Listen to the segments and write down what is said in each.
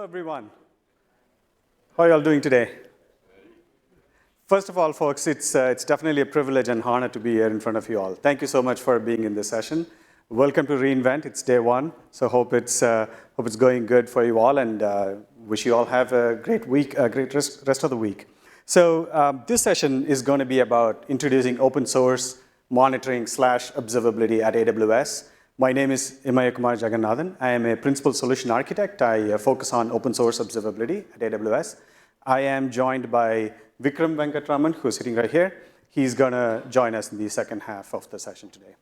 Hello, everyone. How are you all doing today? First of all, folks, it's definitely a privilege and honor to be here in front of you all. Thank you so much for being in this session. Welcome to reInvent. It's day one, so hope it's going good for you all, and wish you all have a great week, a great rest of the week. So this session is going to be about introducing open source monitoring / observability at AWS. My name is Imaya Kumar Jagannathan. I am a principal solution architect. I focus on open source observability at AWS. I am joined by Vikram Venkatraman, who's sitting right here. He's going to join us in the second half of the session today.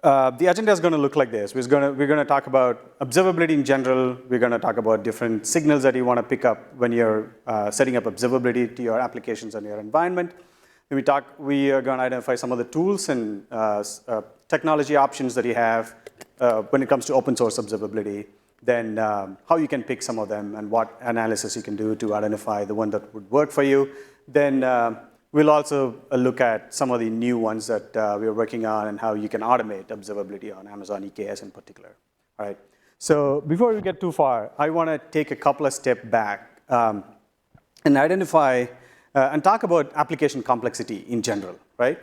The agenda is going to look like this. We're going to talk about observability in general. We're going to talk about different signals that you want to pick up when you're setting up observability to your applications and your environment. We are going to identify some of the tools and technology options that you have when it comes to open source observability, then how you can pick some of them and what analysis you can do to identify the one that would work for you. Then we'll also look at some of the new ones that we're working on and how you can automate observability on Amazon EKS in particular. All right. So before we get too far, I want to take a couple of steps back and identify and talk about application complexity in general, right?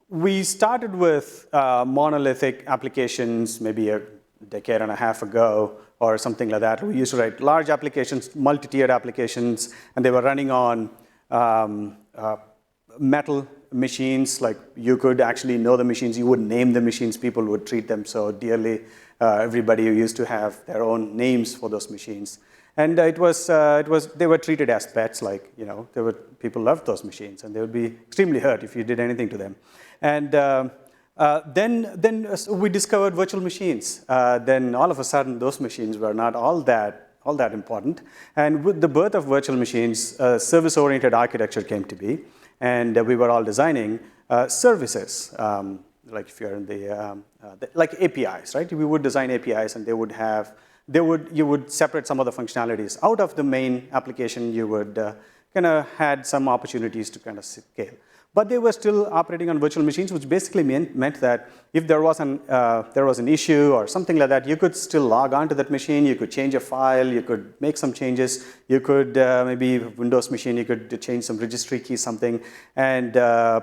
We started with monolithic applications maybe a decade and a half ago or something like that. We used to write large applications, multi-tiered applications, and they were running on metal machines. Like you could actually know the machines. You would name the machines. People would treat them so dearly. Everybody used to have their own names for those machines. And they were treated as pets, like, you know, people loved those machines, and they would be extremely hurt if you did anything to them. And then we discovered virtual machines. Then all of a sudden, those machines were not all that important. And with the birth of virtual machines, service-oriented architecture came to be, and we were all designing services. Like if you're in like APIs, right? We would design APIs, and you would separate some of the functionalities out of the main application. You would kind of had some opportunities to kind of scale. But they were still operating on virtual machines, which basically meant that if there was an issue or something like that, you could still log on to that machine. You could change a file. You could make some changes. You could maybe Windows machine. You could change some registry key, something. And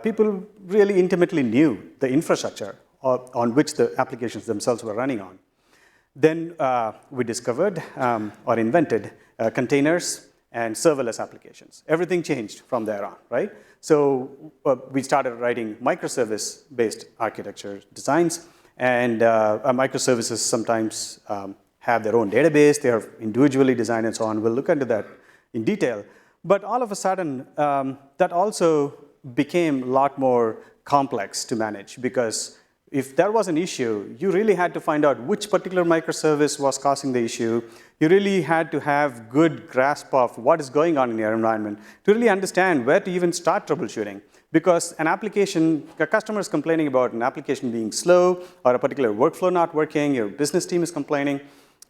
people really intimately knew the infrastructure on which the applications themselves were running on. Then we discovered or invented containers and serverless applications. Everything changed from there on, right? So we started writing microservice-based architecture designs, and microservices sometimes have their own database. They are individually designed and so on. We'll look into that in detail. But all of a sudden, that also became a lot more complex to manage, because if there was an issue, you really had to find out which particular microservice was causing the issue. You really had to have good grasp of what is going on in your environment to really understand where to even start troubleshooting. Because an application, a customer is complaining about an application being slow or a particular workflow not working, your business team is complaining.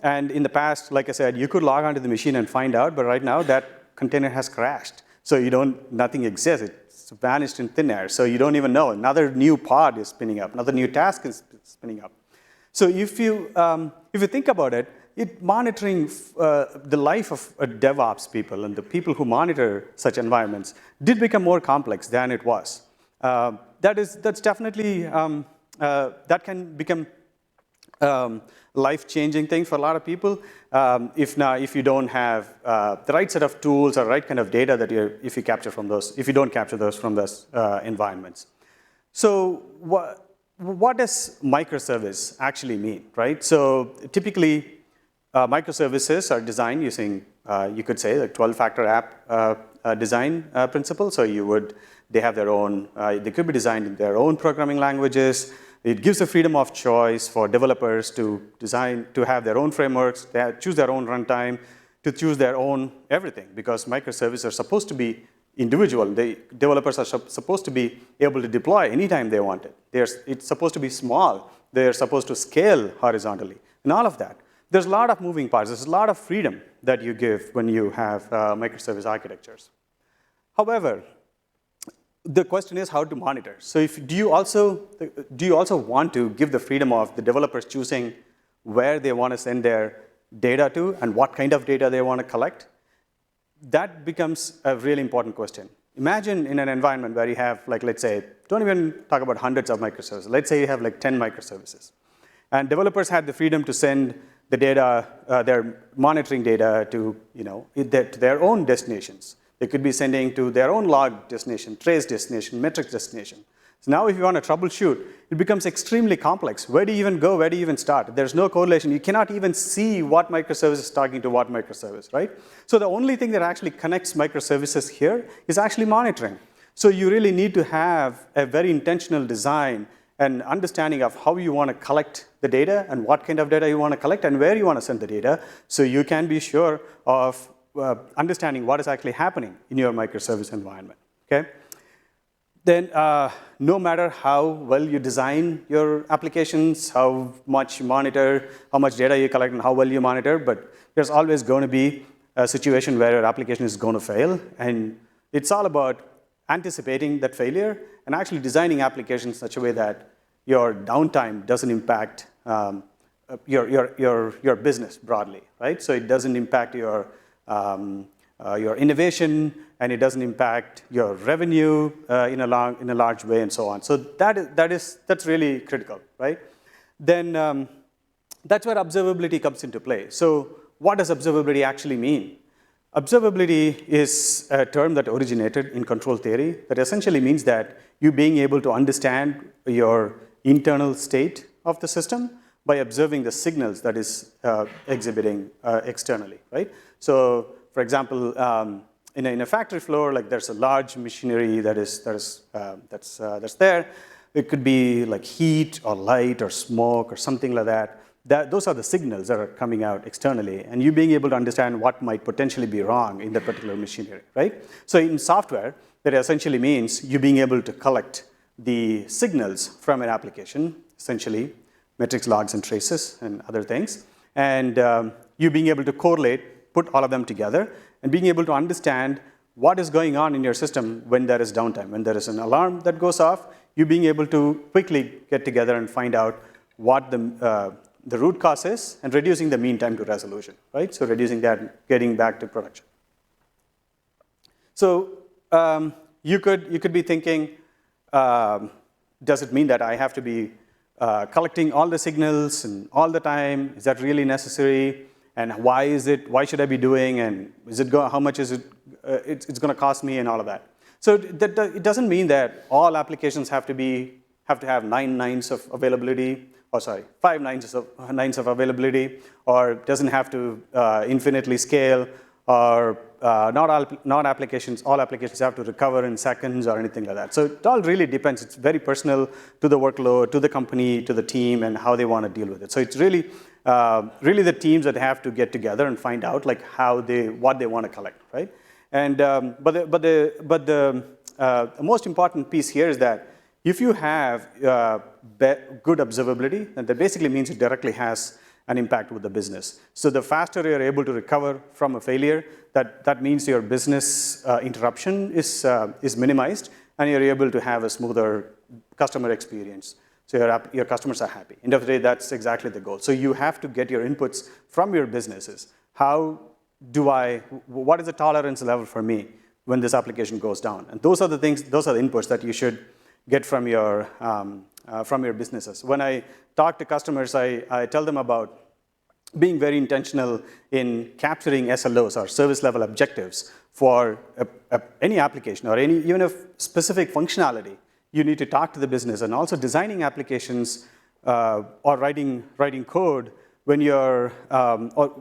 And in the past, like I said, you could log onto the machine and find out, but right now that container has crashed. So nothing exists. It's vanished in thin air, so you don't even know. Another new pod is spinning up. Another new task is spinning up. So if you think about it, monitoring the life of DevOps people and the people who monitor such environments did become more complex than it was. That's definitely that can become life-changing thing for a lot of people. If you don't have the right set of tools or right kind of data that if you don't capture those from those environments. So what does microservice actually mean, right? So typically, microservices are designed using, you could say, the 12-factor app design principle. So they have their own, they could be designed in their own programming languages. It gives the freedom of choice for developers to have their own frameworks, choose their own runtime, to choose their own everything, because microservices are supposed to be individual. Developers are supposed to be able to deploy anytime they want it. It's supposed to be small. They're supposed to scale horizontally, and all of that. There's a lot of moving parts. There's a lot of freedom that you give when you have microservice architectures. However, the question is how to monitor. So do you also want to give the freedom of the developers choosing where they want to send their data to and what kind of data they want to collect, that becomes a really important question. Imagine in an environment where you have, like, let's say, don't even talk about hundreds of microservices. Let's say you have like 10 microservices. And developers had the freedom to send the data, their monitoring data to, to their own destinations. They could be sending to their own log destination, trace destination, metrics destination. So now if you want to troubleshoot, it becomes extremely complex. Where do you even go? Where do you even start? There's no correlation. You cannot even see what microservice is talking to what microservice, right? So the only thing that actually connects microservices here is actually monitoring. So you really need to have a very intentional design and understanding of how you want to collect the data and what kind of data you want to collect and where you want to send the data, so you can be sure of understanding what is actually happening in your microservice environment, okay? Then no matter how well you design your applications, how much you monitor, how much data you collect, and how well you monitor, but there's always going to be a situation where your application is going to fail. And it's all about anticipating that failure and actually designing applications in such a way that your downtime doesn't impact your business broadly, right? So it doesn't impact your innovation, and it doesn't impact your revenue in a large way, and so on. So that's really critical, right? Then that's where observability comes into play. So what does observability actually mean? Observability is a term that originated in control theory that essentially means that you being able to understand your internal state of the system by observing the signals that is exhibiting externally, right? So, for example, in a factory floor, like there's a large machinery that's there. It could be like heat or light or smoke or something like that. Those are the signals that are coming out externally, and you being able to understand what might potentially be wrong in that particular machinery, right? So in software, that essentially means you being able to collect the signals from an application, essentially metrics, logs, and traces, and other things, and you being able to correlate, put all of them together, and being able to understand what is going on in your system when there is downtime. When there is an alarm that goes off, you being able to quickly get together and find out what the root cause is and reducing the mean time to resolution, right? So reducing that, getting back to production. So you could be thinking, does it mean that I have to be collecting all the signals and all the time? Is that really necessary? And why should I be doing? And how much is it? It's going to cost me and all of that. So it doesn't mean that all applications have to have 9 nines of availability. 5 nines of availability, or doesn't have to infinitely scale, or not all applications have to recover in seconds or anything like that. So it all really depends. It's very personal to the workload, to the company, to the team, and how they want to deal with it. So it's really the teams that have to get together and find out like what they want to collect, right? And but the most important piece here is that if you have good observability, then that basically means it directly has an impact with the business. So the faster you're able to recover from a failure, that means your business interruption is minimized, and you're able to have a smoother customer experience. So your customers are happy. End of the day, that's exactly the goal. So you have to get your inputs from your businesses. What is the tolerance level for me when this application goes down? And those are the inputs that you should get from your businesses. When I talk to customers, I tell them about being very intentional in capturing SLOs, or service level objectives, for any application or even a specific functionality. You need to talk to the business, and also designing applications or writing code when you're or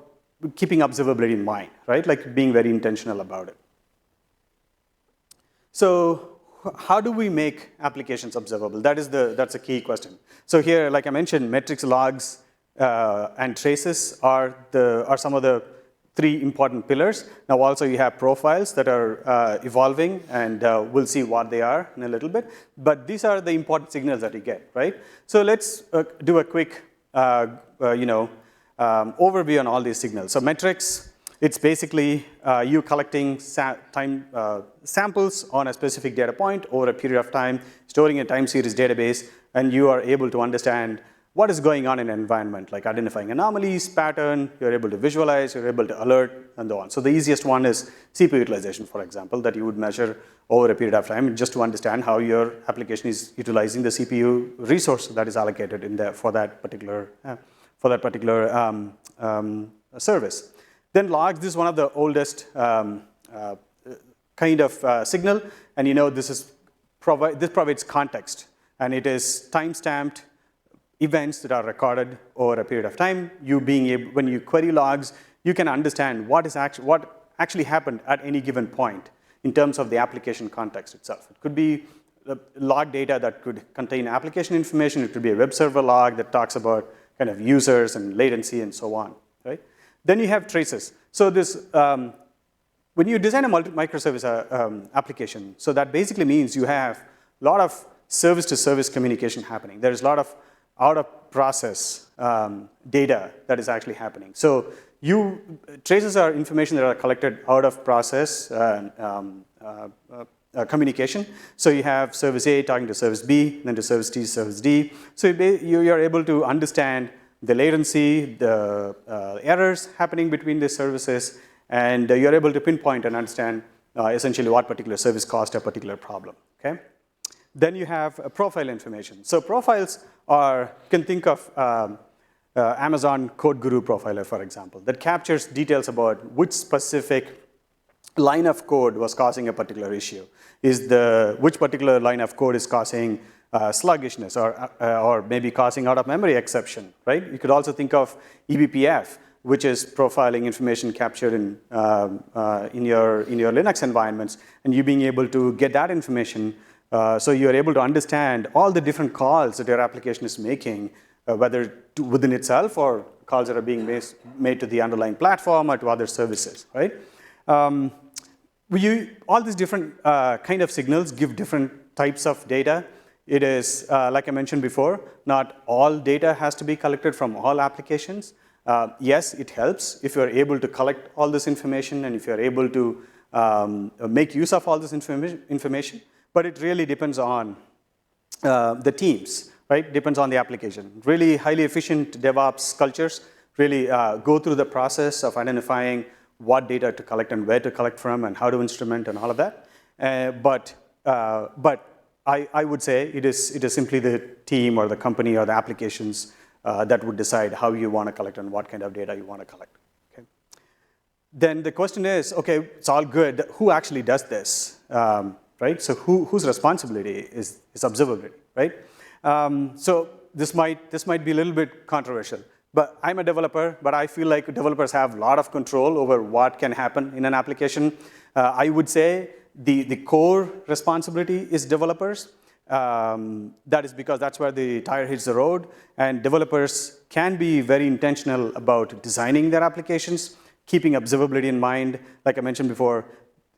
keeping observability in mind, right? Like being very intentional about it. So how do we make applications observable? That's a key question. So here, like I mentioned, metrics, logs, and traces are some of the 3 important pillars. Now also you have profiles that are evolving, and we'll see what they are in a little bit. But these are the important signals that you get, right? So let's do a quick overview on all these signals. So metrics, it's basically you collecting samples on a specific data point over a period of time, storing a time series database, and you are able to understand what is going on in an environment, like identifying anomalies, pattern, you're able to visualize, you're able to alert, and so on. So the easiest one is CPU utilization, for example, that you would measure over a period of time just to understand how your application is utilizing the CPU resource that is allocated in there for that particular service. Then logs, this is one of the oldest kind of signal, and this provides context, and it is time-stamped events that are recorded over a period of time. When you query logs, you can understand what actually happened at any given point in terms of the application context itself. It could be log data that could contain application information. It could be a web server log that talks about kind of users and latency and so on, right? Then you have traces. So this, when you design a microservice application, so that basically means you have a lot of service-to-service communication happening. There is a lot of out-of-process data that is actually happening. So traces are information that are collected out of process communication. So you have service A talking to service B, then to service C, service D. So you're able to understand the latency, the errors happening between the services, and you're able to pinpoint and understand essentially what particular service caused a particular problem, okay? Then you have profile information. So profiles can think of Amazon Code Guru Profiler, for example, that captures details about which specific line of code was causing a particular issue. Which particular line of code is causing sluggishness or maybe causing out-of-memory exception, right? You could also think of eBPF, which is profiling information captured in your Linux environments, and you being able to get that information so you're able to understand all the different calls that your application is making, whether within itself or calls that are being made to the underlying platform or to other services, right? All these different kind of signals give different types of data. It is, like I mentioned before, not all data has to be collected from all applications. Yes, it helps if you're able to collect all this information and if you're able to make use of all this information. But it really depends on the teams, right? Depends on the application. Really highly efficient DevOps cultures really go through the process of identifying what data to collect and where to collect from and how to instrument and all of that. But I would say it is simply the team or the company or the applications that would decide how you want to collect and what kind of data you want to collect. Okay? Then the question is, okay, it's all good. Who actually does this? Right? So whose responsibility is observability, right? So this might be a little bit controversial, but I'm a developer, but I feel like developers have a lot of control over what can happen in an application. I would say the core responsibility is developers. That is because that's where the tire hits the road, and developers can be very intentional about designing their applications, keeping observability in mind. Like I mentioned before,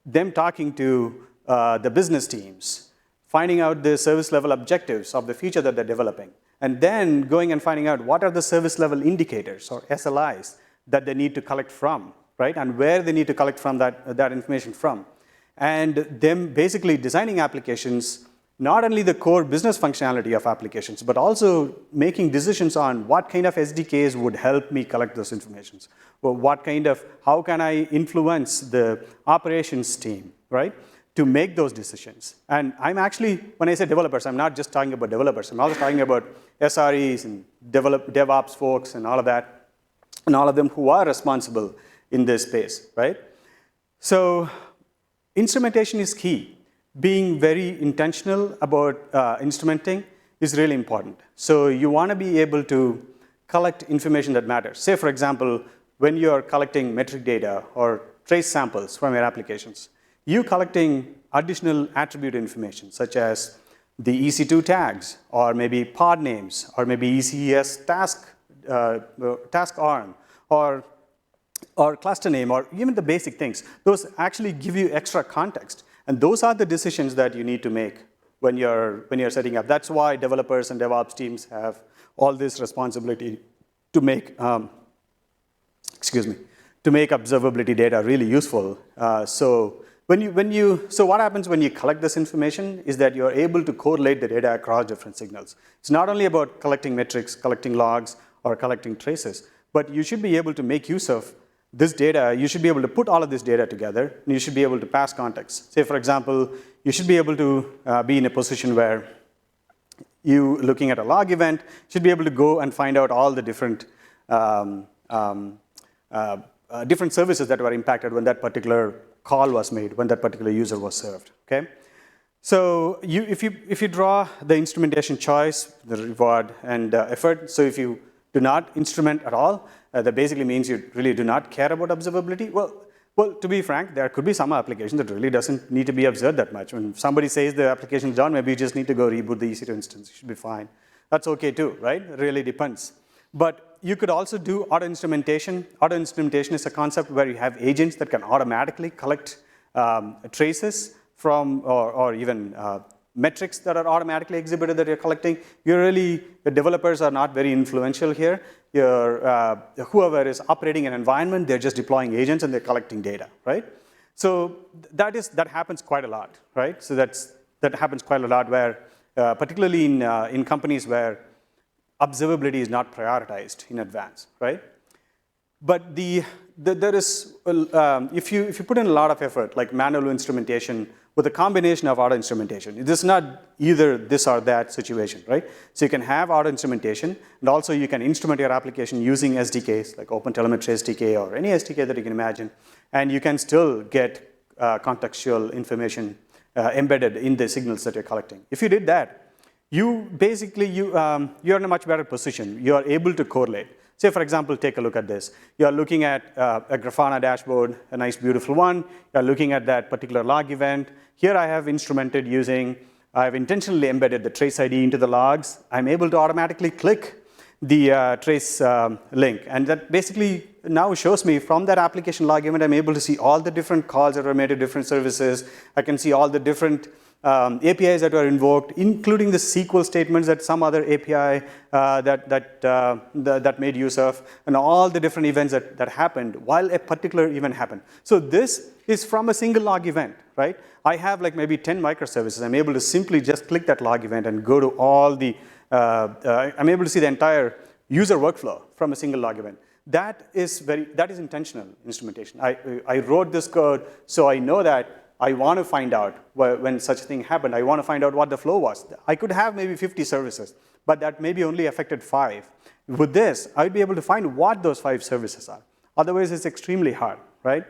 them talking to the business teams, finding out the service level objectives of the feature that they're developing, and then going and finding out what are the service level indicators or SLIs that they need to collect from, right? And where they need to collect from that information from. And them basically designing applications, not only the core business functionality of applications, but also making decisions on what kind of SDKs would help me collect those informations. Well, how can I influence the operations team, right? To make those decisions. And I'm actually, when I say developers, I'm not just talking about developers. I'm also talking about SREs and DevOps folks and all of that, and all of them who are responsible in this space, right? So instrumentation is key. Being very intentional about instrumenting is really important. So you want to be able to collect information that matters. Say, for example, when you're collecting metric data or trace samples from your applications, you collecting additional attribute information, such as the EC2 tags, or maybe pod names, or maybe ECS task arm, or cluster name, or even the basic things. Those actually give you extra context. And those are the decisions that you need to make when you're setting up. That's why developers and DevOps teams have all this responsibility to make, to make observability data really useful. So So what happens when you collect this information is that you're able to correlate the data across different signals. It's not only about collecting metrics, collecting logs, or collecting traces, but you should be able to make use of this data. You should be able to put all of this data together, and you should be able to pass context. Say, for example, you should be able to be in a position where you, looking at a log event, should be able to go and find out all the different different services that were impacted when that particular call was made, when that particular user was served, okay? So if you draw the instrumentation choice, the reward and effort, so if you do not instrument at all, that basically means you really do not care about observability. Well, to be frank, there could be some application that really doesn't need to be observed that much. When somebody says the application is done, maybe you just need to go reboot the EC2 instance. You should be fine. That's okay too, right? It really depends. But you could also do auto-instrumentation. Auto-instrumentation is a concept where you have agents that can automatically collect traces from, or even metrics that are automatically exhibited that you're collecting. The developers are not very influential here. Whoever is operating an environment, they're just deploying agents and they're collecting data, right? So that happens quite a lot, right? So that happens quite a lot where, particularly in companies where observability is not prioritized in advance, right? But there is, if you put in a lot of effort, like manual instrumentation with a combination of auto instrumentation, it is not either this or that situation, right? So you can have auto instrumentation, and also you can instrument your application using SDKs, like OpenTelemetry SDK or any SDK that you can imagine, and you can still get contextual information embedded in the signals that you're collecting. If you did that, you're in a much better position. You are able to correlate. Say, for example, take a look at this. You're looking at a Grafana dashboard, a nice, beautiful one. You're looking at that particular log event. Here I have instrumented I've intentionally embedded the trace ID into the logs. I'm able to automatically click the trace link. And that basically now shows me from that application log event, I'm able to see all the different calls that were made to different services. I can see all the different APIs that were invoked, including the SQL statements that some other API that made use of, and all the different events that happened while a particular event happened. So this is from a single log event, right? I have like maybe 10 microservices. I'm able to simply just click that log event and go to all the, I'm able to see the entire user workflow from a single log event. That is intentional instrumentation. I wrote this code so I know that I want to find out when such a thing happened. I want to find out what the flow was. I could have maybe 50 services, but that maybe only affected 5. With this, I'd be able to find what those 5 services are. Otherwise, it's extremely hard, right?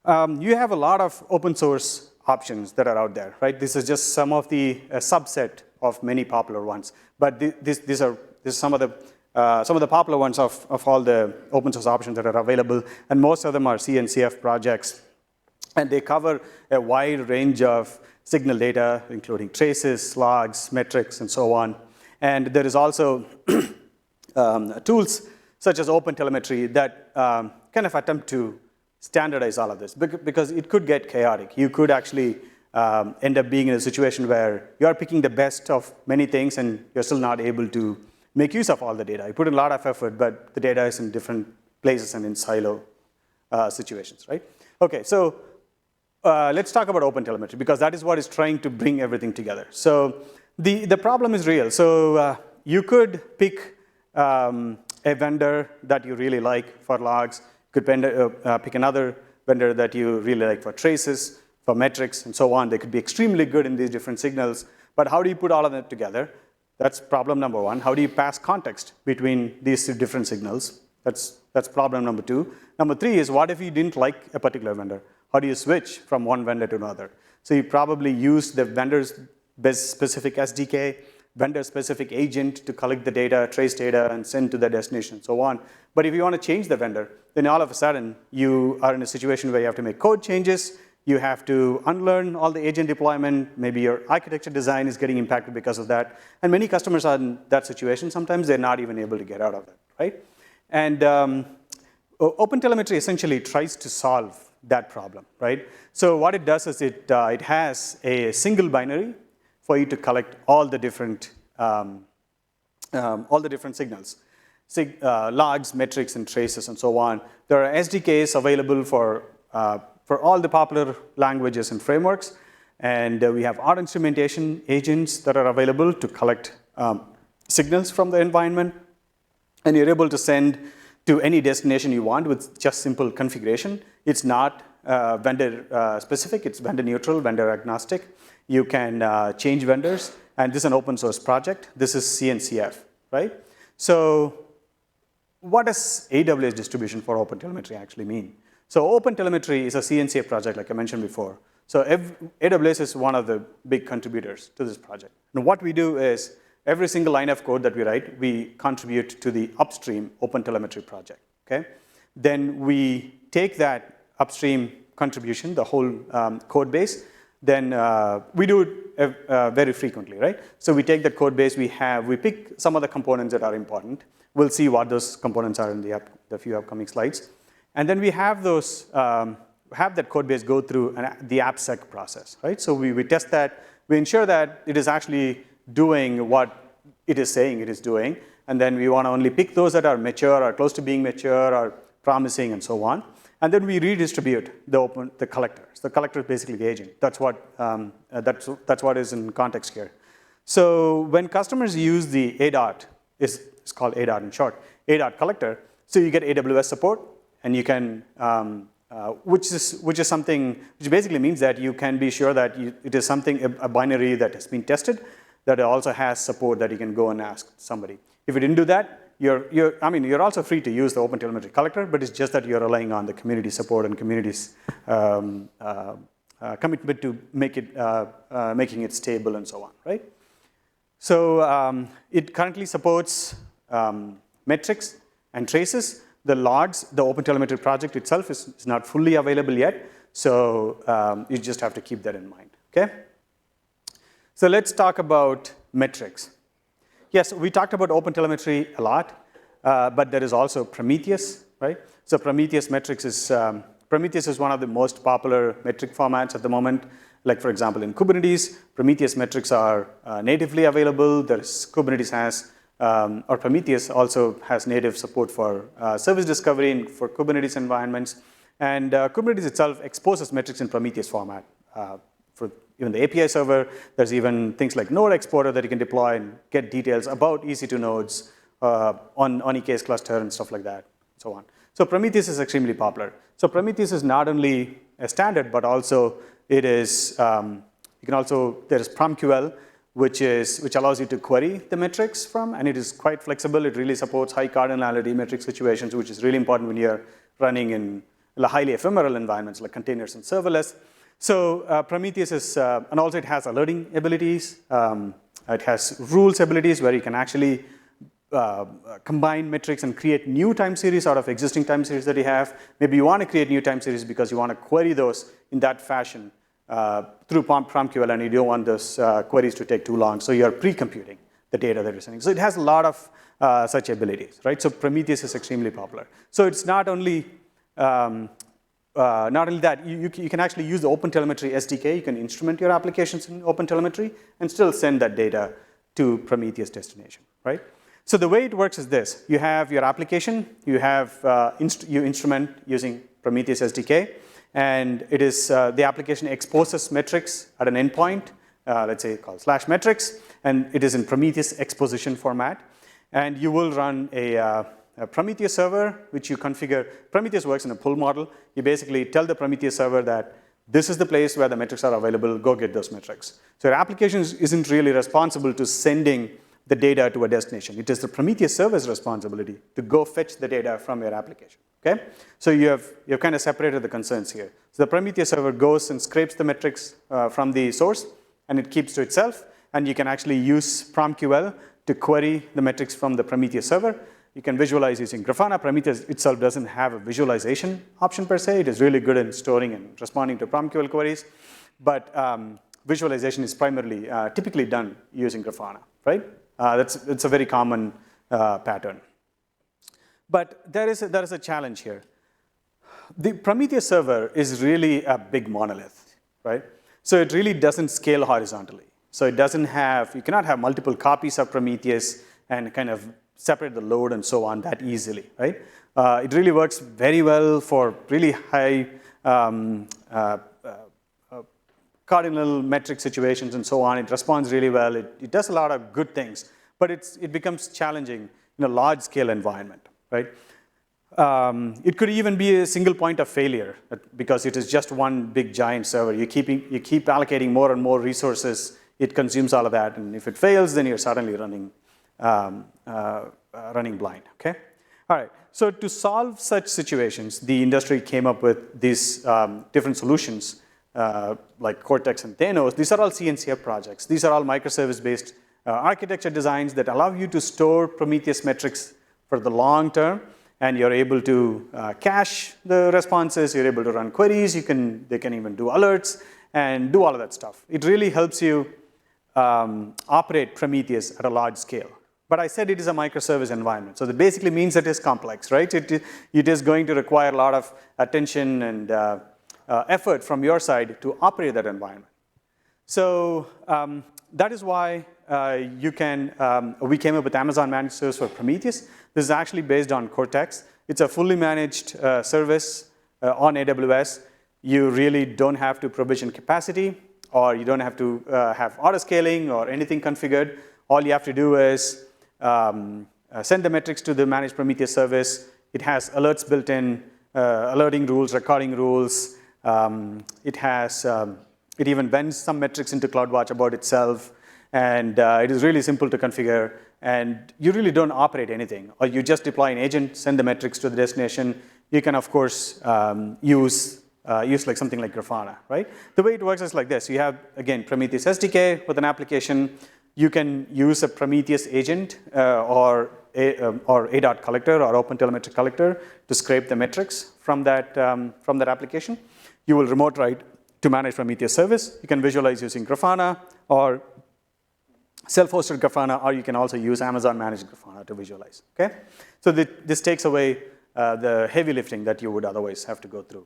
You have a lot of open source options that are out there, right? This is just some of the subset of many popular ones. But these are some of the popular ones of all the open source options that are available, and most of them are C and CF projects. And they cover a wide range of signal data, including traces, logs, metrics, and so on. And there is also tools such as OpenTelemetry that kind of attempt to standardize all of this, because it could get chaotic. You could actually end up being in a situation where you are picking the best of many things, and you're still not able to make use of all the data. You put in a lot of effort, but the data is in different places and in silo situations, right? Okay, so let's talk about OpenTelemetry, because that is what is trying to bring everything together. So the problem is real. So you could pick a vendor that you really like for logs. You could pick another vendor that you really like for traces, for metrics, and so on. They could be extremely good in these different signals. But how do you put all of them together? That's problem number 1. How do you pass context between these different signals? That's problem number 2. Number 3 is, what if you didn't like a particular vendor? How do you switch from one vendor to another? So you probably use the vendor's specific SDK, vendor-specific agent to collect the data, trace data, and send to the destination, and so on. But if you want to change the vendor, then all of a sudden, you are in a situation where you have to make code changes. You have to unlearn all the agent deployment. Maybe your architecture design is getting impacted because of that. And many customers are in that situation. Sometimes they're not even able to get out of that, right? And OpenTelemetry essentially tries to solve that problem, right? So what it does is it has a single binary for you to collect all the different signals, logs, metrics, and traces, and so on. There are SDKs available for for all the popular languages and frameworks. And we have our instrumentation agents that are available to collect signals from the environment. And you're able to send to any destination you want with just simple configuration. It's not vendor specific, it's vendor neutral, vendor agnostic. You can change vendors, and this is an open source project. This is CNCF, right? So what does AWS distribution for OpenTelemetry actually mean? So OpenTelemetry is a CNCF project, like I mentioned before. So AWS is one of the big contributors to this project. And what we do is, every single line of code that we write, we contribute to the upstream OpenTelemetry project, okay? Then we take that upstream contribution, the whole code base, then we do it very frequently, right? So we take the code base we pick some of the components that are important. We'll see what those components are in the few upcoming slides. And then we have those, have that code base go through the AppSec process, right? So we test that, we ensure that it is actually doing what it is saying it is doing, and then we want to only pick those that are mature or close to being mature or promising and so on. And then we redistribute the collector. So the collector is basically the agent. That's what is in context here. So when customers use the ADOT, it's called ADOT in short, ADOT collector, so you get AWS support, and you can, which basically means that you can be sure that it is something, a binary that has been tested, that also has support that you can go and ask somebody. If you didn't do that, you're also free to use the OpenTelemetry collector, but it's just that you're relying on the community support and community's commitment to making it stable and so on, right? So it currently supports metrics and traces. The logs, the OpenTelemetry project itself is not fully available yet, so you just have to keep that in mind, okay? So let's talk about metrics. Yes, we talked about OpenTelemetry a lot, but there is also Prometheus, right? So Prometheus metrics is one of the most popular metric formats at the moment. Like for example, in Kubernetes, Prometheus metrics are natively available. Kubernetes has, or Prometheus also has native support for service discovery for Kubernetes environments. And Kubernetes itself exposes metrics in Prometheus format. For even the API server, there's even things like node exporter that you can deploy and get details about EC2 nodes on EKS cluster and stuff like that, and so on. So Prometheus is extremely popular. So Prometheus is not only a standard, but also it is, there is PromQL, which allows you to query the metrics from, and it is quite flexible. It really supports high cardinality metric situations, which is really important when you're running in highly ephemeral environments like containers and serverless. So Prometheus is, and also it has alerting abilities. It has rules abilities where you can actually combine metrics and create new time series out of existing time series that you have. Maybe you want to create new time series because you want to query those in that fashion through PromQL, and you don't want those queries to take too long. So you're pre-computing the data that you're sending. So it has a lot of such abilities, right? So Prometheus is extremely popular. So it's not only that, you can actually use the OpenTelemetry SDK. You can instrument your applications in OpenTelemetry and still send that data to Prometheus destination, right? So the way it works is this. You have your application. You instrument using Prometheus SDK. And it is the application exposes metrics at an endpoint, let's say called /metrics. And it is in Prometheus exposition format. And you will run a Prometheus server, which you configure. Prometheus works in a pull model. You basically tell the Prometheus server that this is the place where the metrics are available. Go get those metrics. So your application isn't really responsible to sending the data to a destination. It is the Prometheus server's responsibility to go fetch the data from your application. Okay? So you've kind of separated the concerns here. So the Prometheus server goes and scrapes the metrics from the source, and it keeps to itself. And you can actually use PromQL to query the metrics from the Prometheus server. You can visualize using Grafana. Prometheus itself doesn't have a visualization option per se. It is really good in storing and responding to PromQL queries. But visualization is primarily, typically done using Grafana, right? It's a very common pattern. But there is a challenge here. The Prometheus server is really a big monolith, right? So it really doesn't scale horizontally. So it doesn't have, you cannot have multiple copies of Prometheus and kind of separate the load and so on that easily, right? It really works very well for really high cardinal metric situations and so on. It responds really well. It does a lot of good things, but it becomes challenging in a large-scale environment, right? It could even be a single point of failure because it is just one big giant server. You keep allocating more and more resources. It consumes all of that, and if it fails, then you're suddenly running blind. Okay. All right. So to solve such situations, the industry came up with these different solutions like Cortex and Thanos. These are all CNCF projects. These are all microservice-based architecture designs that allow you to store Prometheus metrics for the long term. And you're able to cache the responses. You're able to run queries. They can even do alerts and do all of that stuff. It really helps you operate Prometheus at a large scale. But I said it is a microservice environment. So that basically means it is complex, right? It is going to require a lot of attention and effort from your side to operate that environment. So that is why we came up with Amazon Managed Service for Prometheus. This is actually based on Cortex. It's a fully managed service on AWS. You really don't have to provision capacity, or you don't have to have auto-scaling or anything configured. All you have to do is send the metrics to the managed Prometheus service. It has alerts built in, alerting rules, recording rules. It even vends some metrics into CloudWatch about itself. And it is really simple to configure. And you really don't operate anything. Or you just deploy an agent, send the metrics to the destination. You can, of course, use like something like Grafana, right? The way it works is like this. You have, again, Prometheus SDK with an application. You can use a Prometheus agent or a collector or OpenTelemetry collector to scrape the metrics from that application. You will remote write to manage Prometheus service. You can visualize using Grafana or self-hosted Grafana, or you can also use Amazon Managed Grafana to visualize, okay? So this takes away the heavy lifting that you would otherwise have to go through.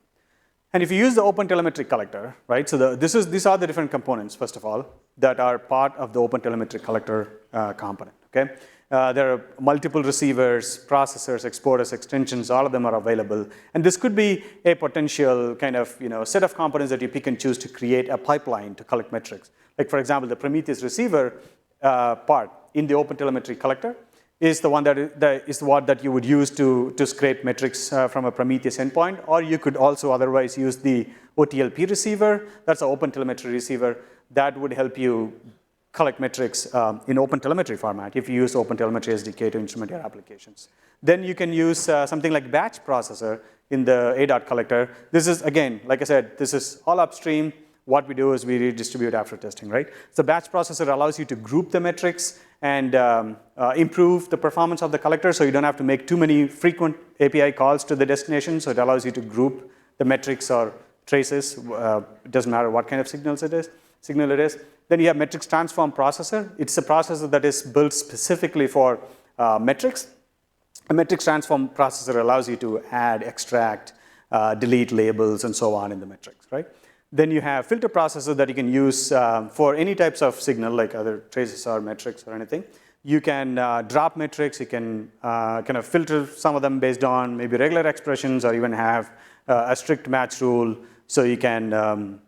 And if you use the OpenTelemetry collector, right, so these are the different components, first of all, that are part of the OpenTelemetry collector component, okay? There are multiple receivers, processors, exporters, extensions, all of them are available. And this could be a potential kind of set of components that you pick and choose to create a pipeline to collect metrics. Like, for example, the Prometheus receiver part in the OpenTelemetry collector is the one that you would use to scrape metrics from a Prometheus endpoint, or you could also otherwise use the OTLP receiver. That's an OpenTelemetry receiver that would help you collect metrics in OpenTelemetry format if you use OpenTelemetry SDK to instrument your applications. Then you can use something like batch processor in the A collector. This is, again, like I said, this is all upstream. What we do is we redistribute after testing, right? So batch processor allows you to group the metrics and improve the performance of the collector, so you don't have to make too many frequent API calls to the destination. So it allows you to group the metrics or traces. It doesn't matter what kind of signal it is. Then you have metrics transform processor. It's a processor that is built specifically for metrics. A metrics transform processor allows you to add, extract, delete labels, and so on in the metrics, right? Then you have filter processor that you can use for any types of signal, like other traces or metrics or anything. You can drop metrics. You can kind of filter some of them based on maybe regular expressions, or even have a strict match rule, so you can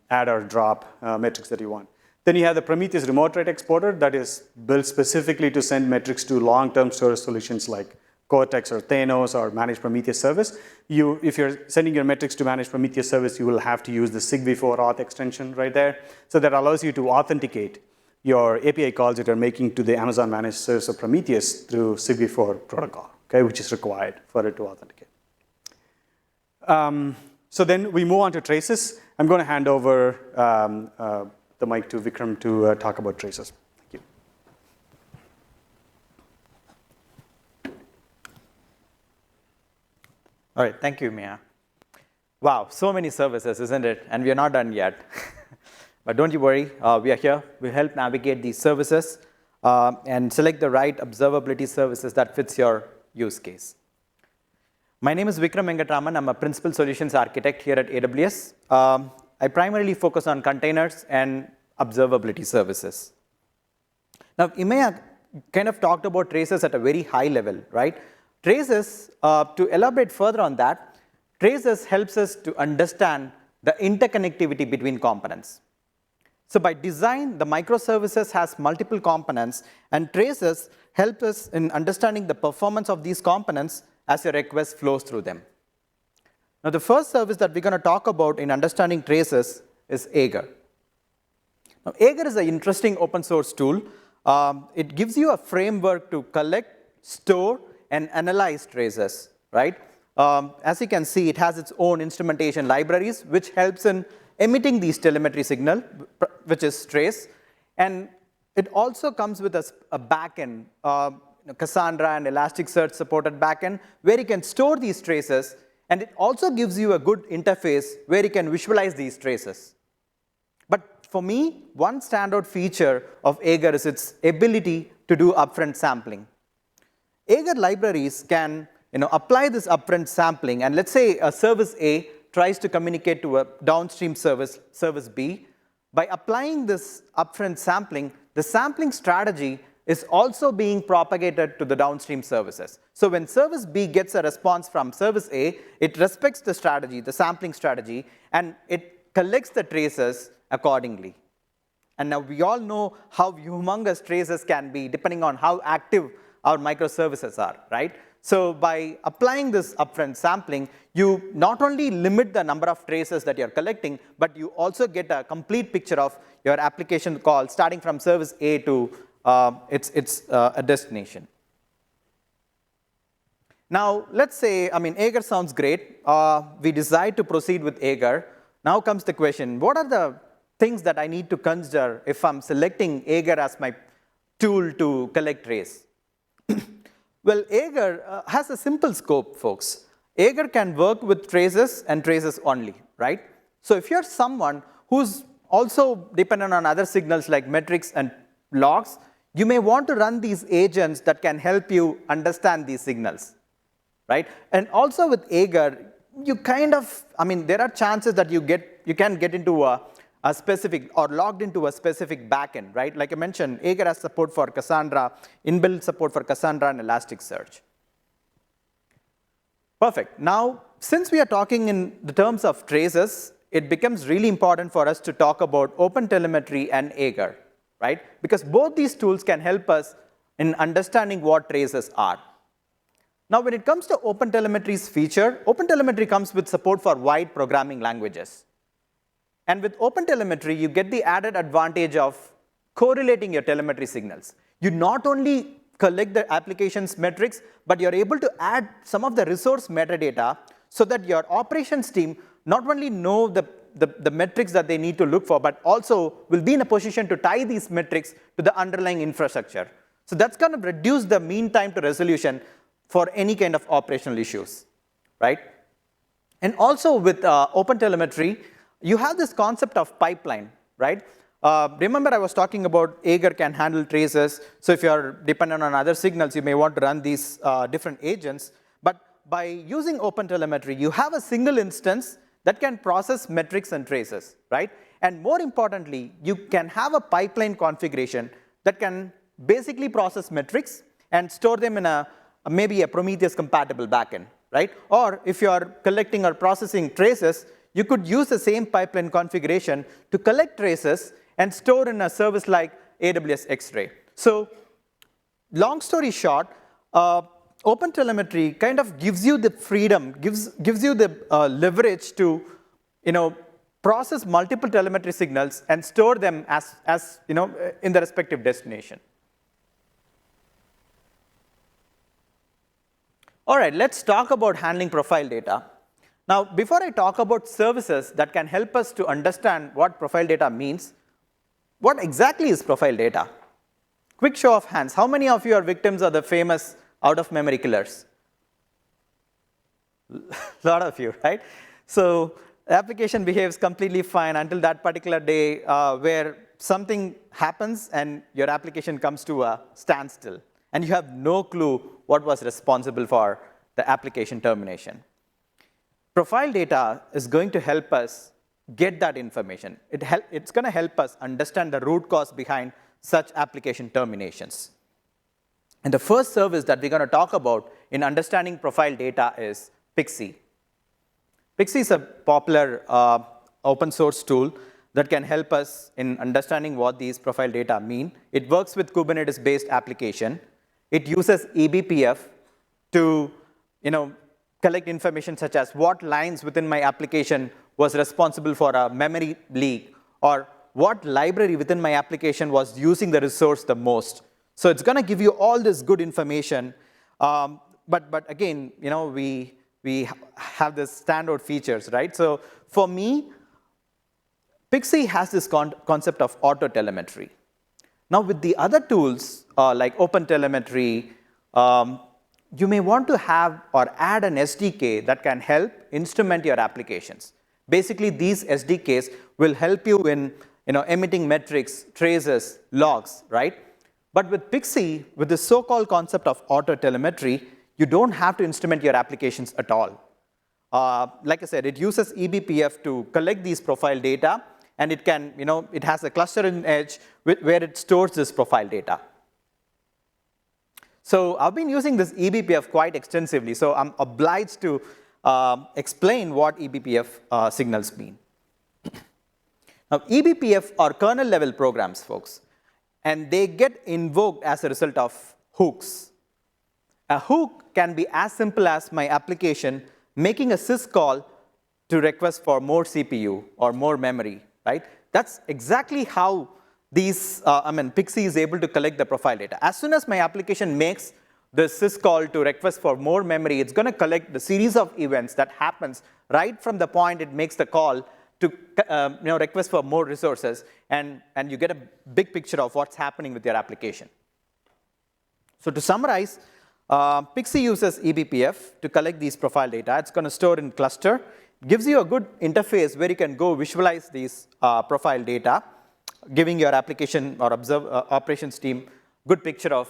add or drop metrics that you want. Then you have the Prometheus remote write exporter that is built specifically to send metrics to long-term storage solutions like Cortex or Thanos or Managed Prometheus service. If you're sending your metrics to Managed Prometheus service, you will have to use the SigV4 auth extension right there. So that allows you to authenticate your API calls that you're making to the Amazon Managed Service of Prometheus through SigV4 protocol, okay, which is required for it to authenticate. So then we move on to traces. I'm going to hand over the mic to Vikram to talk about traces. Thank you. All right, thank you, Mia. Wow, so many services, isn't it? And we are not done yet. But don't you worry, we are here. We help navigate these services and select the right observability services that fits your use case. My name is Vikram Venkatraman. I'm a principal solutions architect here at AWS. I primarily focus on containers and observability services. Now, you may kind of talked about traces at a very high level, right? Traces, to elaborate further on that, traces helps us to understand the interconnectivity between components. So by design, the microservices has multiple components, and traces help us in understanding the performance of these components as a request flows through them. Now, the first service that we're going to talk about in understanding traces is Jaeger. Now, Jaeger is an interesting open source tool. It gives you a framework to collect, store, and analyze traces, right? As you can see, it has its own instrumentation libraries, which helps in emitting these telemetry signal, which is trace. And it also comes with a backend, Cassandra and Elasticsearch supported backend, where you can store these traces. And it also gives you a good interface where you can visualize these traces. But for me, one standout feature of Jaeger is its ability to do upfront sampling. Jaeger libraries can apply this upfront sampling, and let's say a service A tries to communicate to a downstream service B. By applying this upfront sampling, the sampling strategy is also being propagated to the downstream services. So when service B gets a response from service A, it respects the strategy, the sampling strategy, and it collects the traces accordingly. And now we all know how humongous traces can be depending on how active our microservices are, right? So by applying this upfront sampling, you not only limit the number of traces that you're collecting, but you also get a complete picture of your application call starting from service A to a destination. Now, let's say, Jaeger sounds great. We decide to proceed with Jaeger. Now comes the question, what are the things that I need to consider if I'm selecting Jaeger as my tool to collect trace? Well, Jaeger has a simple scope, folks. Jaeger can work with traces and traces only, right? So if you're someone who's also dependent on other signals like metrics and logs, you may want to run these agents that can help you understand these signals, right? And also with Jaeger, you there are chances that you can get into a specific or logged into a specific backend, right? Like I mentioned, Jaeger has support for Cassandra, inbuilt support for Cassandra and Elasticsearch. Perfect. Now, since we are talking in the terms of traces, it becomes really important for us to talk about OpenTelemetry and Jaeger, right? Because both these tools can help us in understanding what traces are. Now, when it comes to OpenTelemetry's feature, OpenTelemetry comes with support for wide programming languages. And with OpenTelemetry, you get the added advantage of correlating your telemetry signals. You not only collect the application's metrics, but you're able to add some of the resource metadata so that your operations team not only know the metrics that they need to look for, but also will be in a position to tie these metrics to the underlying infrastructure. So that's going to reduce the mean time to resolution for any kind of operational issues, right? And also with OpenTelemetry, you have this concept of pipeline, right? Remember I was talking about Jaeger can handle traces. So if you're dependent on other signals, you may want to run these different agents. But by using OpenTelemetry, you have a single instance that can process metrics and traces, right? And more importantly, you can have a pipeline configuration that can basically process metrics and store them in maybe a Prometheus compatible backend, right? Or if you're collecting or processing traces, you could use the same pipeline configuration to collect traces and store in a service like AWS X-Ray. So long story short, OpenTelemetry kind of gives you the freedom, gives you the leverage to process multiple telemetry signals and store them as in the respective destination. All right, let's talk about handling profile data. Now, before I talk about services that can help us to understand what profile data means, what exactly is profile data? Quick show of hands. How many of you are victims of the famous out-of-memory killers? A lot of you, right? So the application behaves completely fine until that particular day where something happens and your application comes to a standstill. And you have no clue what was responsible for the application termination. Profile data is going to help us get that information. It's going to help us understand the root cause behind such application terminations. And the first service that we're going to talk about in understanding profile data is Pixie. Pixie is a popular open source tool that can help us in understanding what these profile data mean. It works with Kubernetes-based application. It uses eBPF to collect information such as what lines within my application was responsible for a memory leak, or what library within my application was using the resource the most. So it's going to give you all this good information. But again, we have this standout features, right? So for me, Pixie has this concept of auto-telemetry. Now, with the other tools like OpenTelemetry, you may want to have or add an SDK that can help instrument your applications. Basically, these SDKs will help you in emitting metrics, traces, logs, right? But with Pixie, with the so-called concept of auto-telemetry, you don't have to instrument your applications at all. Like I said, it uses eBPF to collect these profile data, and it can, it has a cluster in edge where it stores this profile data. So I've been using this eBPF quite extensively, so I'm obliged to explain what eBPF signals mean. Now, eBPF are kernel-level programs, folks, and they get invoked as a result of hooks. A hook can be as simple as my application making a syscall to request for more CPU or more memory, right? That's exactly how Pixie is able to collect the profile data. As soon as my application makes the syscall to request for more memory, it's going to collect the series of events that happens right from the point it makes the call to request for more resources, and you get a big picture of what's happening with your application. So to summarize, Pixie uses eBPF to collect these profile data. It's going to store in cluster. Gives you a good interface where you can go visualize these profile data, giving your application or operations team good picture of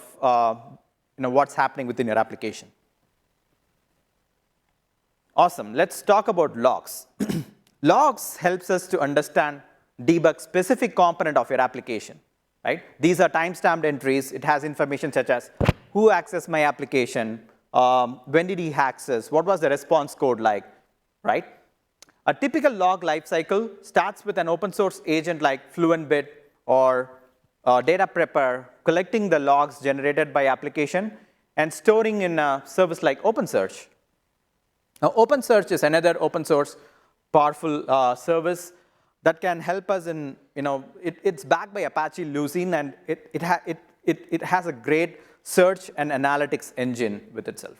what's happening within your application. Awesome. Let's talk about logs. Logs helps us to understand, debug specific component of your application, right? These are timestamped entries. It has information such as who accessed my application, when did he access, what was the response code like, right? A typical log lifecycle starts with an open source agent like FluentBit or Data Prepper, collecting the logs generated by application and storing in a service like OpenSearch. Now, OpenSearch is another open source powerful service that can help us in, it's backed by Apache Lucene, and it has a great search and analytics engine with itself.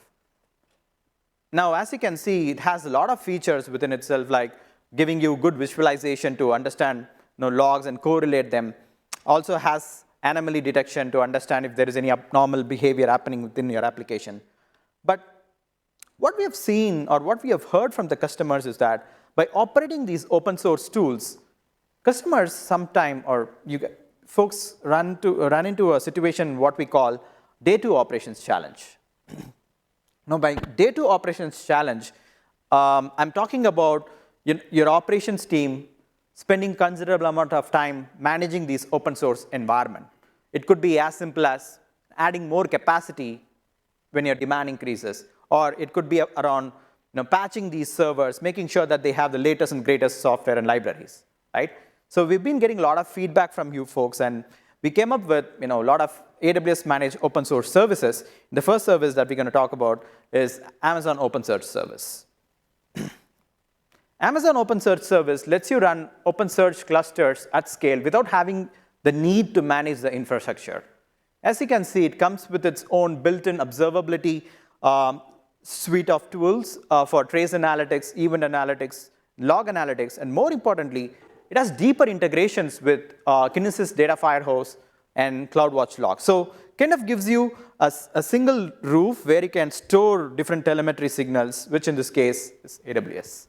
Now, as you can see, it has a lot of features within itself, like giving you good visualization to understand logs and correlate them. Also has anomaly detection to understand if there is any abnormal behavior happening within your application. But what we have seen or what we have heard from the customers is that by operating these open source tools, customers sometime, or folks run into a situation what we call day two operations challenge. Now, by day two operations challenge, I'm talking about your operations team spending considerable amount of time managing these open source environment. It could be as simple as adding more capacity when your demand increases, or it could be around patching these servers, making sure that they have the latest and greatest software and libraries, right? So we've been getting a lot of feedback from you folks, and we came up with a lot of AWS managed open source services. The first service that we're going to talk about is Amazon OpenSearch service. Amazon OpenSearch service lets you run OpenSearch clusters at scale without having the need to manage the infrastructure. As you can see, it comes with its own built-in observability suite of tools for trace analytics, event analytics, log analytics, and more importantly, it has deeper integrations with Kinesis Data Firehose and CloudWatch logs. So kind of gives you a single roof where you can store different telemetry signals, which in this case is AWS.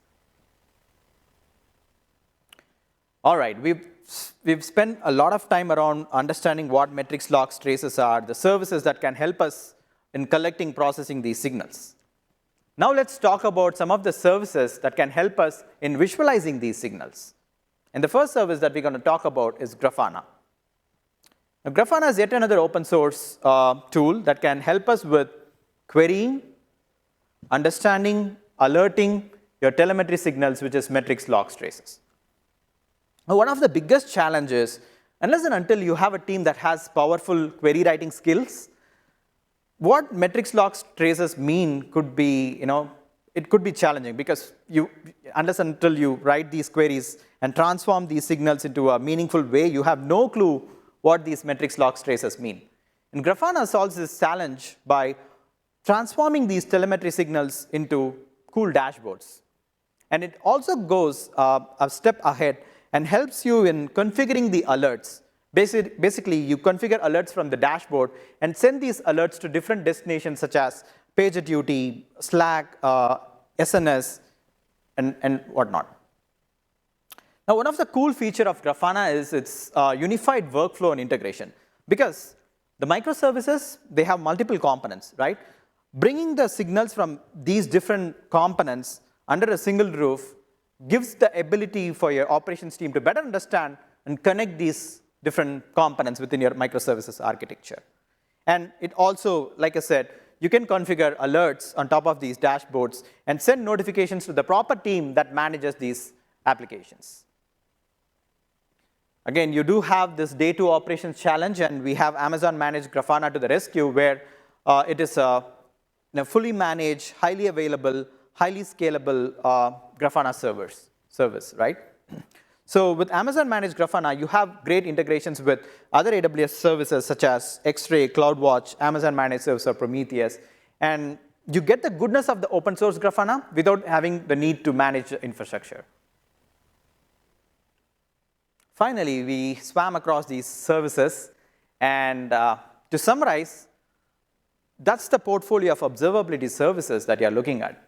All right, we've spent a lot of time around understanding what metrics, logs, traces are, the services that can help us in collecting, processing these signals. Now let's talk about some of the services that can help us in visualizing these signals. And the first service that we're going to talk about is Grafana. Now, Grafana is yet another open source tool that can help us with querying, understanding, alerting your telemetry signals, which is metrics, logs, traces. Now, one of the biggest challenges, unless and until you have a team that has powerful query writing skills, what metrics, logs, traces mean could be, it could be challenging because unless and until you write these queries and transform these signals into a meaningful way, you have no clue what these metrics, logs, traces mean. And Grafana solves this challenge by transforming these telemetry signals into cool dashboards. And it also goes a step ahead and helps you in configuring the alerts. Basically, you configure alerts from the dashboard and send these alerts to different destinations such as PagerDuty, Slack, SNS, and whatnot. Now, one of the cool features of Grafana is its unified workflow and integration. Because the microservices, they have multiple components, right? Bringing the signals from these different components under a single roof gives the ability for your operations team to better understand and connect these different components within your microservices architecture. And it also, like I said, you can configure alerts on top of these dashboards and send notifications to the proper team that manages these applications. Again, you do have this day 2 operations challenge, and we have Amazon managed Grafana to the rescue, where it is a fully managed, highly available, highly scalable Grafana service, right? So with Amazon managed Grafana, you have great integrations with other AWS services such as X-Ray, CloudWatch, Amazon managed service, or Prometheus. And you get the goodness of the open source Grafana without having the need to manage the infrastructure. Finally, we swam across these services. And to summarize, that's the portfolio of observability services that you're looking at.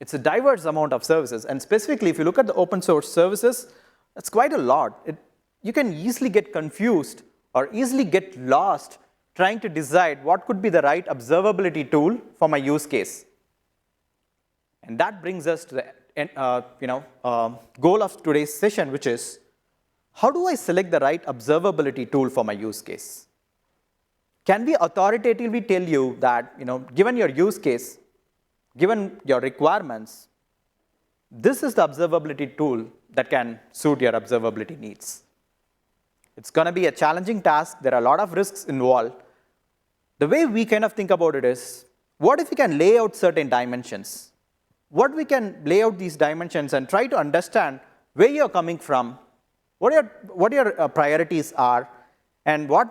It's a diverse amount of services. And specifically, if you look at the open source services, that's quite a lot. You can easily get confused or easily get lost trying to decide what could be the right observability tool for my use case. And that brings us to the goal of today's session, which is, how do I select the right observability tool for my use case? Can we authoritatively tell you that, given your use case, given your requirements, this is the observability tool that can suit your observability needs? It's going to be a challenging task. There are a lot of risks involved. The way we kind of think about it is, what if we can lay out certain dimensions? What we can lay out these dimensions and try to understand where you're coming from, what your priorities are, and I'll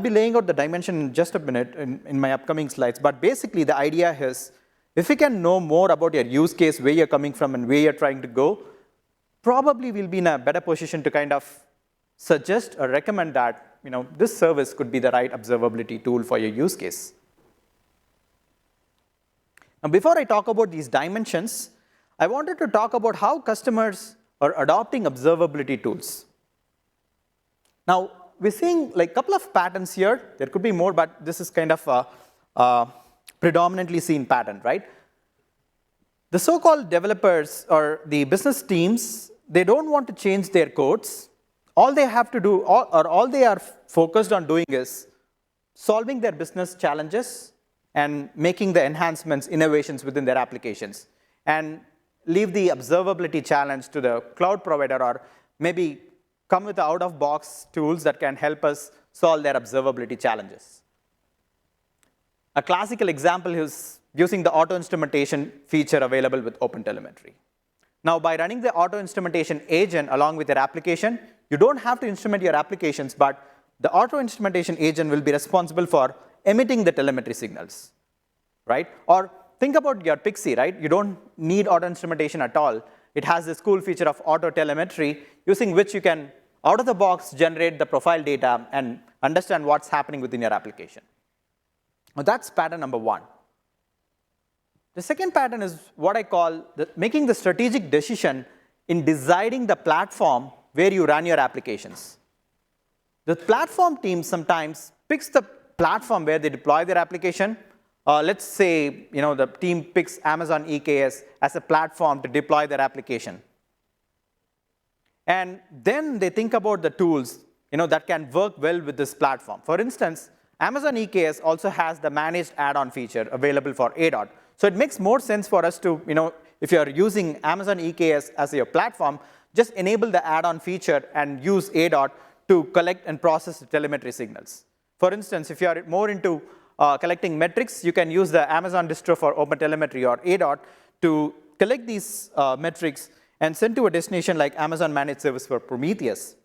be laying out the dimension in just a minute in my upcoming slides. But basically, the idea is, if we can know more about your use case, where you're coming from, and where you're trying to go, probably we'll be in a better position to kind of suggest or recommend that this service could be the right observability tool for your use case. Now, before I talk about these dimensions, I wanted to talk about how customers are adopting observability tools. Now, we're seeing a couple of patterns here. There could be more, but this is kind of a predominantly seen pattern, right? The so-called developers or the business teams, they don't want to change their codes. All they have to do, or all they are focused on doing, is solving their business challenges and making the enhancements, innovations within their applications, and leave the observability challenge to the cloud provider, or maybe come with out-of-box tools that can help us solve their observability challenges. A classical example is using the auto-instrumentation feature available with OpenTelemetry. Now, by running the auto-instrumentation agent along with your application, you don't have to instrument your applications, but the auto-instrumentation agent will be responsible for emitting the telemetry signals, right? Or think about your Pixie, right? You don't need auto-instrumentation at all. It has this cool feature of auto-telemetry, using which you can, out of the box, generate the profile data and understand what's happening within your application. Now, that's pattern number one. The second pattern is what I call making the strategic decision in deciding the platform where you run your applications. The platform team sometimes picks the platform where they deploy their application. Let's say the team picks Amazon EKS as a platform to deploy their application. And then they think about the tools that can work well with this platform. For instance, Amazon EKS also has the managed add-on feature available for ADOT. So it makes more sense for us to, if you're using Amazon EKS as your platform, just enable the add-on feature and use ADOT to collect and process the telemetry signals. For instance, if you're more into collecting metrics, you can use the Amazon Distro for OpenTelemetry or ADOT to collect these metrics and send to a destination like Amazon Managed Service for Prometheus.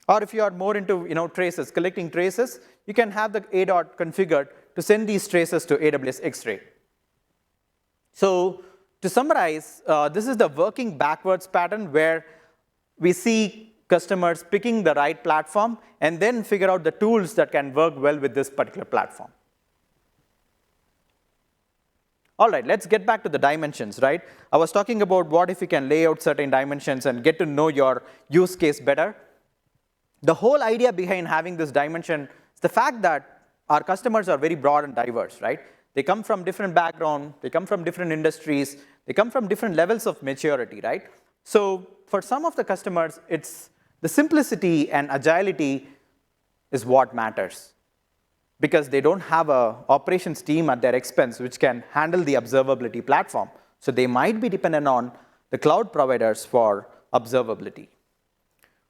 Or if you are more into traces, collecting traces, you can have the ADOT configured to send these traces to AWS X-Ray. So to summarize, this is the working backwards pattern where we see customers picking the right platform and then figure out the tools that can work well with this particular platform. All right, let's get back to the dimensions, right? I was talking about what if you can lay out certain dimensions and get to know your use case better. The whole idea behind having this dimension is the fact that our customers are very broad and diverse, right? They come from different backgrounds, they come from different industries, they come from different levels of maturity, right? So for some of the customers, it's the simplicity and agility is what matters, because they don't have an operations team at their expense which can handle the observability platform. So they might be dependent on the cloud providers for observability.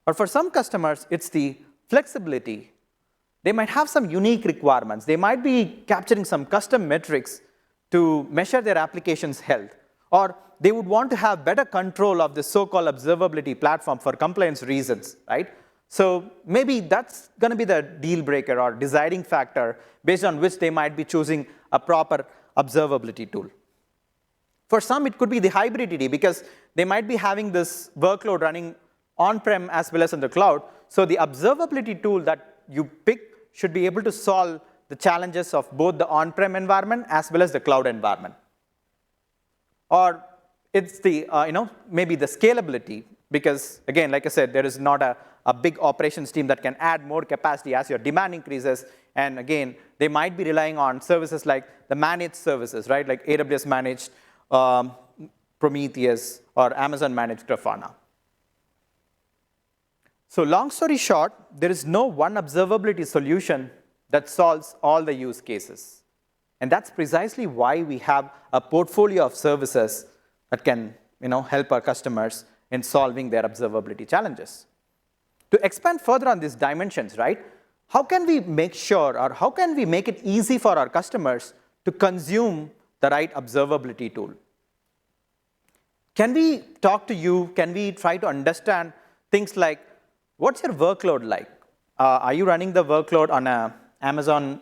Or for some customers, it's the flexibility. They might have some unique requirements. They might be capturing some custom metrics to measure their application's health. Or they would want to have better control of the so-called observability platform for compliance reasons, right? So maybe that's going to be the deal breaker or deciding factor based on which they might be choosing a proper observability tool. For some, it could be the hybridity, because they might be having this workload running on-prem as well as in the cloud. So the observability tool that you pick should be able to solve the challenges of both the on-prem environment as well as the cloud environment. Or it's the, maybe the scalability, because again, like I said, there is not a big operations team that can add more capacity as your demand increases. And again, they might be relying on services like the managed services, right? Like AWS managed Prometheus or Amazon managed Grafana. So long story short, there is no one observability solution that solves all the use cases. And that's precisely why we have a portfolio of services that can help our customers in solving their observability challenges. To expand further on these dimensions, right, how can we make sure, or how can we make it easy for our customers to consume the right observability tool? Can we talk to you? Can we try to understand things like, what's your workload like? Are you running the workload on a Amazon,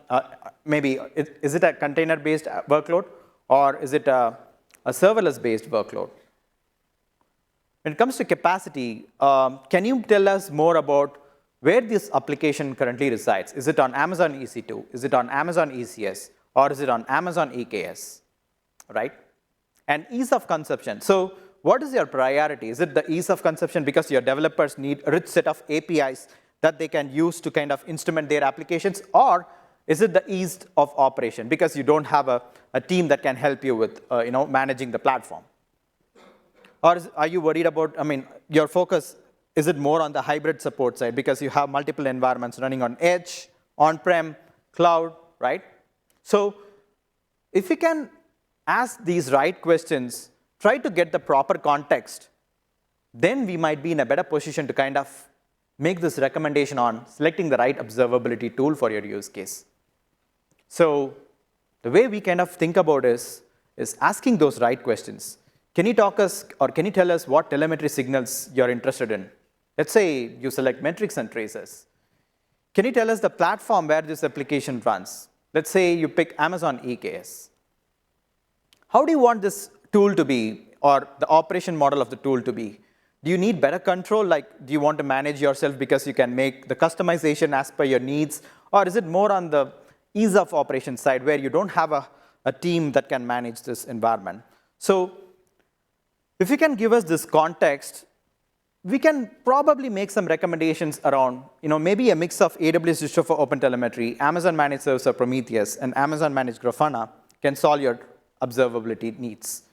maybe, is it a container-based workload, or is it a serverless-based workload? When it comes to capacity, can you tell us more about where this application currently resides? Is it on Amazon EC2? Is it on Amazon ECS? Or is it on Amazon EKS, right? And ease of consumption. So what is your priority? Is it the ease of consumption because your developers need a rich set of APIs that they can use to kind of instrument their applications? Or is it the ease of operation because you don't have a team that can help you with managing the platform? Or are you worried about, your focus, is it more on the hybrid support side because you have multiple environments running on edge, on-prem, cloud, right? So if you can ask these right questions, try to get the proper context, then we might be in a better position to kind of make this recommendation on selecting the right observability tool for your use case. So the way we kind of think about is asking those right questions. Can you tell us what telemetry signals you're interested in? Let's say you select metrics and traces. Can you tell us the platform where this application runs? Let's say you pick Amazon EKS. How do you want this tool to be, or the operation model of the tool to be? Do you need better control? Like, do you want to manage yourself because you can make the customization as per your needs? Or is it more on the ease of operation side where you don't have a team that can manage this environment? So if you can give us this context, we can probably make some recommendations around, maybe a mix of AWS Distro for OpenTelemetry, Amazon Managed Service for Prometheus, and Amazon Managed Grafana can solve your observability needs.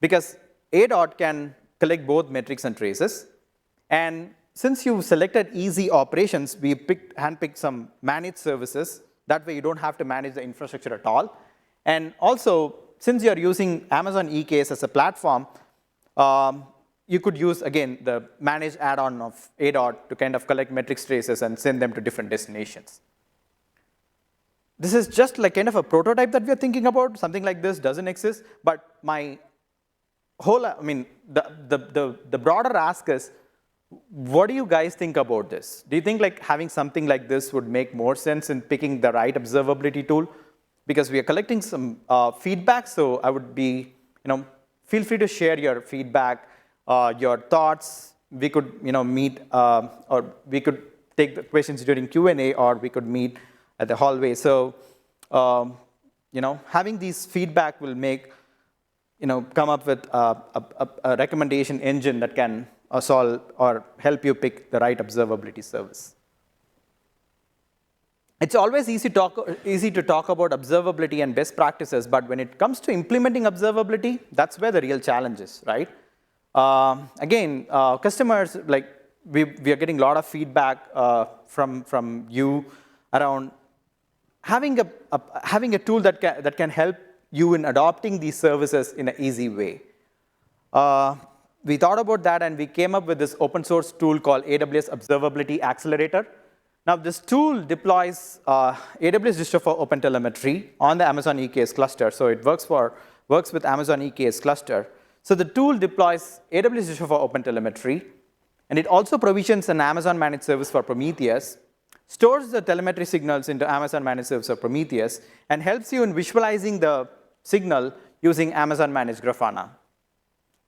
Because ADOT can collect both metrics and traces, And since you selected easy operations, we handpicked some managed services. That way you don't have to manage the infrastructure at all. And also, since you're using Amazon EKS as a platform, you could use, again, the managed add-on of ADOT to kind of collect metrics traces and send them to different destinations. This is just like kind of a prototype that we're thinking about. Something like this doesn't exist. But my whole, I mean, the broader ask is, what do you guys think about this? Do you think like having something like this would make more sense in picking the right observability tool? Because we are collecting some feedback, so I would be, feel free to share your feedback, your thoughts. We could, meet, or we could take the questions during Q&A, or we could meet at the hallway. So, having these feedback will make, come up with a recommendation engine that can solve or help you pick the right observability service. It's always easy to talk about observability and best practices, but when it comes to implementing observability, that's where the real challenge is, right? Again, customers, like, we are getting a lot of feedback from you around having a tool that can help you in adopting these services in an easy way. We thought about that, and we came up with this open source tool called AWS Observability Accelerator. Now, this tool deploys AWS Distro for OpenTelemetry on the Amazon EKS cluster. So it works with Amazon EKS cluster. So the tool deploys AWS Distro for OpenTelemetry, and it also provisions an Amazon managed service for Prometheus, stores the telemetry signals into Amazon managed service for Prometheus, and helps you in visualizing the signal using Amazon managed Grafana.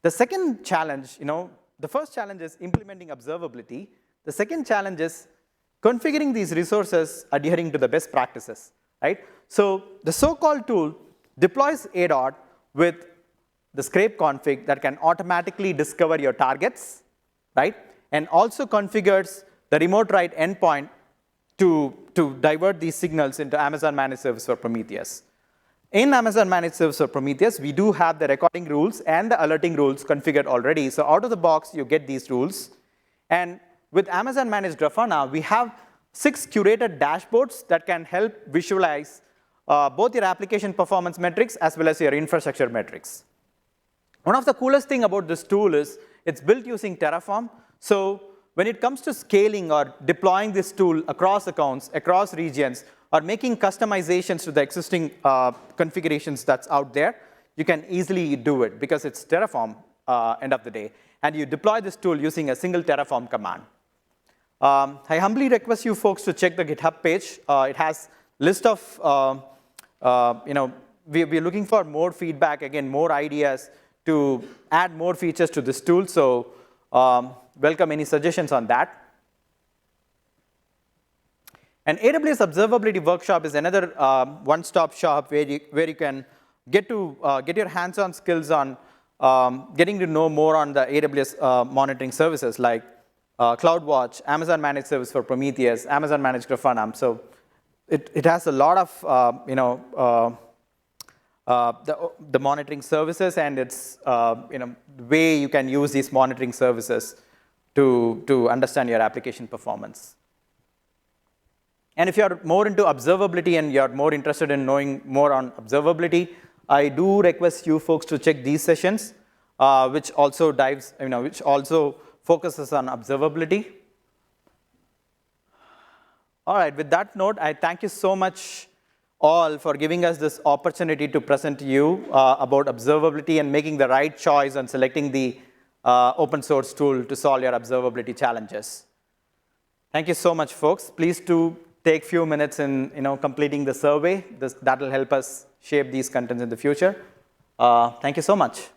The second challenge, the first challenge is implementing observability. The second challenge is configuring these resources adhering to the best practices, right? So the so-called tool deploys ADOT with the scrape config that can automatically discover your targets, right? And also configures the remote write endpoint to divert these signals into Amazon managed service for Prometheus. In Amazon managed service for Prometheus, we do have the recording rules and the alerting rules configured already. So out of the box, you get these rules. And with Amazon managed Grafana, we have 6 curated dashboards that can help visualize both your application performance metrics as well as your infrastructure metrics. One of the coolest things about this tool is it's built using Terraform. So when it comes to scaling or deploying this tool across accounts, across regions, or making customizations to the existing configurations that's out there, you can easily do it because it's Terraform end of the day. And you deploy this tool using a single Terraform command. I humbly request you folks to check the GitHub page. It has list of, we're looking for more feedback, again, more ideas to add more features to this tool. So welcome any suggestions on that. And AWS Observability Workshop is another one-stop shop where you can get your hands-on skills on getting to know more on the AWS monitoring services like CloudWatch, Amazon Managed Service for Prometheus, Amazon Managed Grafana. So it has a lot of the monitoring services, and it's the way you can use these monitoring services to understand your application performance. And if you're more into observability and you're more interested in knowing more on observability, I do request you folks to check these sessions, which also which also focuses on observability. All right, with that note, I thank you so much all for giving us this opportunity to present to you about observability and making the right choice on selecting the open source tool to solve your observability challenges. Thank you so much, folks. Please do take a few minutes in completing the survey. That will help us shape these contents in the future. Thank you so much.